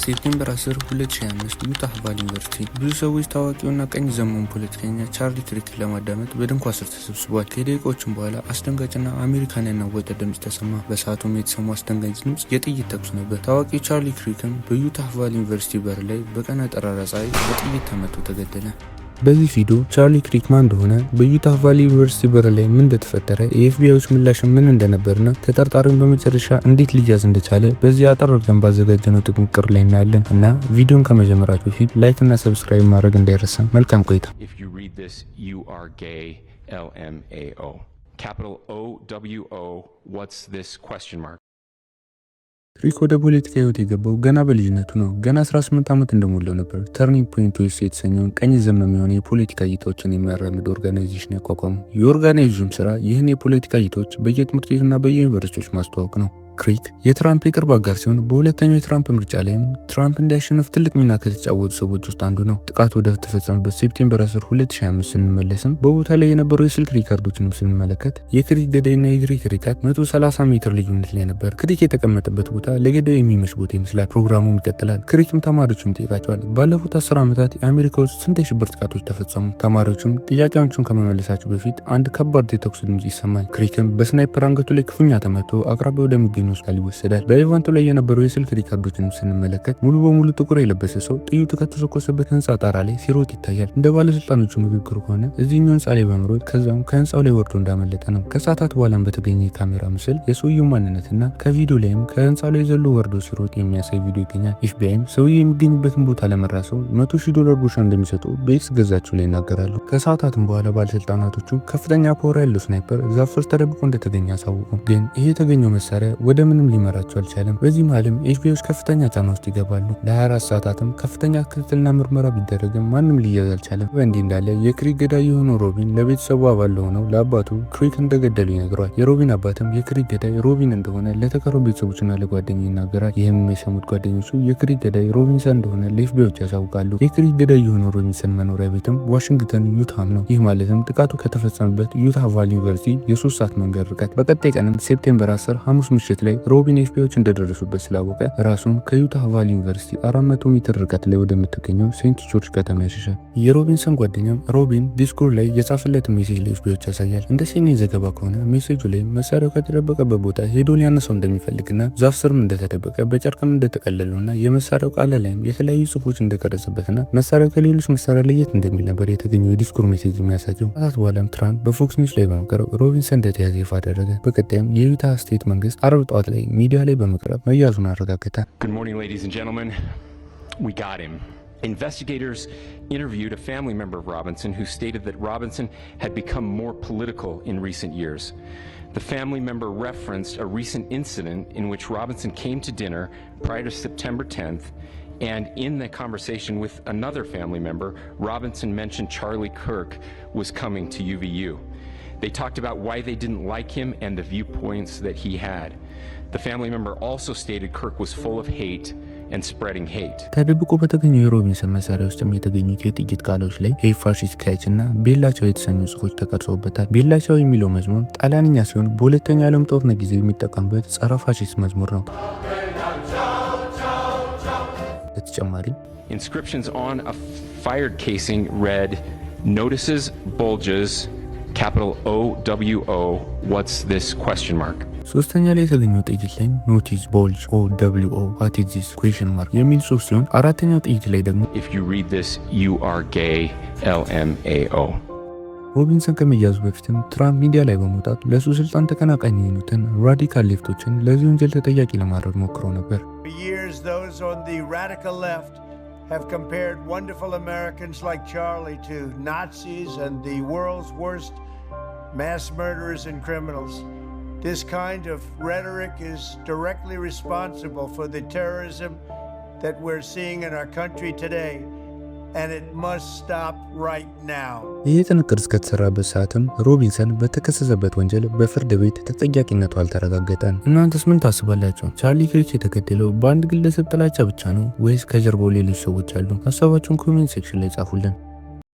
ሴፕቴምበር 10 2025 ዩታህ ቫሊ ዩኒቨርሲቲ ብዙ ሰዎች ታዋቂውና ቀኝ ዘመሙ ፖለቲከኛ ቻርሊ ክሪክን ለማዳመጥ በድንኳን ስር ተሰብስቧል። ከደቂቃዎችም በኋላ አስደንጋጭና አሜሪካን ያናወጠ ድምጽ ተሰማ። በሰዓቱም የተሰማው አስደንጋጭ ድምጽ የጥይት ተኩስ ነበር። ታዋቂው ቻርሊ ክሪክም በዩታህ ቫሊ ዩኒቨርሲቲ በር ላይ በቀን ጠራራ ፀሐይ በጥይት ተመቶ ተገደለ። በዚህ ቪዲዮ ቻርሊ ክሪክ ማን እንደሆነ፣ በዩታህ ቫሊ ዩኒቨርሲቲ በር ላይ ምን እንደተፈጠረ፣ የኤፍቢአይዎች ምላሽ ምን እንደነበርና ተጠርጣሪውን በመጨረሻ እንዴት ሊያዝ እንደቻለ በዚህ አጠር አድርገን ባዘጋጀነው ጥንቅር ላይ እናያለን እና ቪዲዮን ከመጀመራችሁ በፊት ላይክ እና ሰብስክራይብ ማድረግ እንዳይረሳ። መልካም ቆይታ። ክሪክ ወደ ፖለቲካ ህይወት የገባው ገና በልጅነቱ ነው። ገና 18 ዓመት እንደሞላው ነበር ተርኒንግ ፖይንት የተሰኘውን ቀኝ ዘመም የሆነ የፖለቲካ እይታዎችን የሚያራምድ ኦርጋናይዜሽን ያቋቋሙ። የኦርጋናይዜሽኑ ስራ ይህን የፖለቲካ እይታዎች በየትምህርት ቤቱና በየዩኒቨርሲቲዎች ማስተዋወቅ ነው። ክሪክ የትራምፕ የቅርብ አጋር ሲሆን በሁለተኛው የትራምፕ ምርጫ ላይም ትራምፕ እንዲያሸንፍ ትልቅ ሚና ከተጫወቱ ሰዎች ውስጥ አንዱ ነው። ጥቃቱ ወደ ተፈጸመበት ሴፕቴምበር 10 2025 ስንመለስም በቦታ ላይ የነበሩ የስልክ ሪካርዶችንም ስንመለከት የክሪክ ገዳይና የክሪክ ርቀት 130 ሜትር ልዩነት ላይ ነበር። ክሪክ የተቀመጠበት ቦታ ለገዳዩ የሚመች ቦታ ይመስላል። ፕሮግራሙም ይቀጥላል። ክሪክም ተማሪዎችም ይጠይቃቸዋል። ባለፉት 10 ዓመታት የአሜሪካ ውስጥ ስንት የሽብር ጥቃቶች ተፈጸሙ? ተማሪዎችም ጥያቄዎቹን ከመመለሳቸው በፊት አንድ ከባድ የተኩስ ድምጽ ይሰማል። ክሪክም በስናይፐር አንገቱ ላይ ክፉኛ ተመቶ አቅራቢያው ወደሚገኝ ሆስፒታል ይወሰዳል። በኢቨንቱ ላይ የነበሩ የስልክ ሪካርዶችን ስንመለከት ሙሉ በሙሉ ጥቁር የለበሰ ሰው ጥይቱ ከተተኮሰበት ህንፃ ጣራ ላይ ሲሮጥ ይታያል። እንደ ባለስልጣኖቹ ንግግር ከሆነ እዚህኛው ህንፃ ላይ በመሮጥ ከዛም ከህንፃው ላይ ወርዶ እንዳመለጠ ነው። ከሰዓታት በኋላም በተገኘ የካሜራ ምስል የሰውየው ማንነትና ከቪዲዮ ላይም ከህንፃው ላይ ዘሎ ወርዶ ሲሮጥ የሚያሳይ ቪዲዮ ይገኛል። ኤፍቢአይም ሰውየው የሚገኝበትን ቦታ ለመራሰው $100,000 ጉርሻ እንደሚሰጡ በኤክስ ገጻቸው ላይ ይናገራሉ። ከሰዓታትም በኋላ ባለስልጣናቶቹ ከፍተኛ ፓወር ያለው ስናይፐር ዛፍ ስር ተደብቆ እንደተገኘ አሳወቁ። ግን ይሄ የተገኘው መሳሪያ ወደ ምንም ሊመራቸው አልቻለም። በዚህ መሃልም ኤፍቢአይዎች ከፍተኛ ጫና ውስጥ ይገባሉ። ለ24 ሰዓታትም ከፍተኛ ክትትልና ምርመራ ቢደረግም ማንም ሊያዝ አልቻለም። በእንዲህ እንዳለ የክሪክ ገዳይ የሆነው ሮቢን ለቤተሰቡ አባል ለሆነው ለአባቱ ክሪክ እንደገደሉ ይነግረዋል። የሮቢን አባትም የክሪክ ገዳይ ሮቢን እንደሆነ ለተቀሩ ቤተሰቦችና ለጓደኛ ይናገራል። ይህም የሰሙት ጓደኞቹ የክሪክ ገዳይ ሮቢንሰን እንደሆነ ለኤፍቢአይዎች ያሳውቃሉ። የክሪክ ገዳይ የሆነው ሮቢንሰን መኖሪያ ቤትም ዋሽንግተን ዩታም ነው። ይህ ማለትም ጥቃቱ ከተፈጸመበት ዩታህ ቫሊ ዩኒቨርሲቲ የ3 ሰዓት መንገድ ርቀት። በቀጣይ ቀንም ሴፕቴምበር 10 ሐሙስ ምሽት ላይ ሮቢን ኤፍቢአይዎች እንደደረሱበት ስላወቀ ራሱን ከዩታህ ቫሊ ዩኒቨርሲቲ 400 ሜትር ርቀት ላይ ወደምትገኘው ሴንት ጆርጅ ከተማ ያሸሻል። የሮቢንሰን ጓደኛም ሮቢን ዲስኩር ላይ የጻፈለት ሜሴጅ ለኤፍቢአይዎች ያሳያል። እንደ ሲኤንኤን ዘገባ ከሆነ ሜሴጁ ላይ መሳሪያው ከተደበቀበት ቦታ ሄዶ ሊያነሳው እንደሚፈልግና ዛፍ ስርም እንደተደበቀ በጨርቅም እንደተቀለለውና የመሳሪያው ቃል ላይም የተለያዩ ጽሁፎች እንደቀረጸበትና መሳሪያው ከሌሎች መሳሪያ ለየት እንደሚል ነበር የተገኘው የዲስኩር ሜሴጅ የሚያሳየው። ከሰዓት በኋላም ትራምፕ በፎክስ ኒውስ ላይ በመቅረብ ሮቢንሰን እንደተያዘ ይፋ አደረገ። በቀጣይም የዩታህ ስቴት መንግስት አርብ ጠዋት ላይ ሚዲያ ላይ በመቅረብ መያዙን አረጋገጠ። Good morning, ladies and gentlemen. We got him. Investigators interviewed a family member of Robinson who stated that Robinson had become more political in recent years. The family member referenced a recent incident in which Robinson came to dinner prior to September 10th, and in the conversation with another family member, Robinson mentioned Charlie Kirk was coming to UVU. They talked about why they didn't like him and the viewpoints that he had. The family member also stated Kirk was full of hate and spreading hate. ተደብቆ በተገኘው የሮቢንሰን መሳሪያ ውስጥ የተገኙት የጥይት ቃሎች ላይ ሄይ ፋሺስት ካይች እና ቤላቻው የተሰኙ ጽሑፎች ተቀርጸውበታል። ቤላቻው የሚለው መዝሙር ጣሊያንኛ ሲሆን በሁለተኛው ዓለም ጦርነት ጊዜ የሚጠቀሙበት ጸረ ፋሺስት መዝሙር ነው። በተጨማሪ inscriptions on a fired casing read notices bulges capital OWO what's this question mark. ሶስተኛ ላይ የተገኘው ጥይት ላይ ኖቲስ ቦልጅ OWO what is this question mark የሚል ጽሑፍ ሲሆን አራተኛው ጥይት ላይ ደግሞ if you read this you are gay LMAO። ሮቢንሰን ከመያዙ በፊትም ትራምፕ ሚዲያ ላይ በመውጣት ለሱ ስልጣን ተቀናቃኝ የሆኑትን ራዲካል ሌፍቶችን ለዚህ ወንጀል ተጠያቂ ለማድረግ ሞክረው ነበር። Those on the radical left have compared wonderful Americans like Charlie to Nazis and the world's worst mass murderers and criminals. This kind of rhetoric is directly responsible for the terrorism that we're seeing in our country today, and it must stop right now. ይህ ጥንቅር እስከተሰራበት ሰዓትም ሮቢንሰን በተከሰሰበት ወንጀል በፍርድ ቤት ተጠያቂነቱ አልተረጋገጠም። እናንተስ ምን ታስባላችሁ? ቻርሊ ክሪክ የተገደለው በአንድ ግለሰብ ጥላቻ ብቻ ነው ወይስ ከጀርባው ሌሎች ሰዎች አሉ? ሀሳባችሁን ኮሜንት ሴክሽን ላይ ጻፉልን።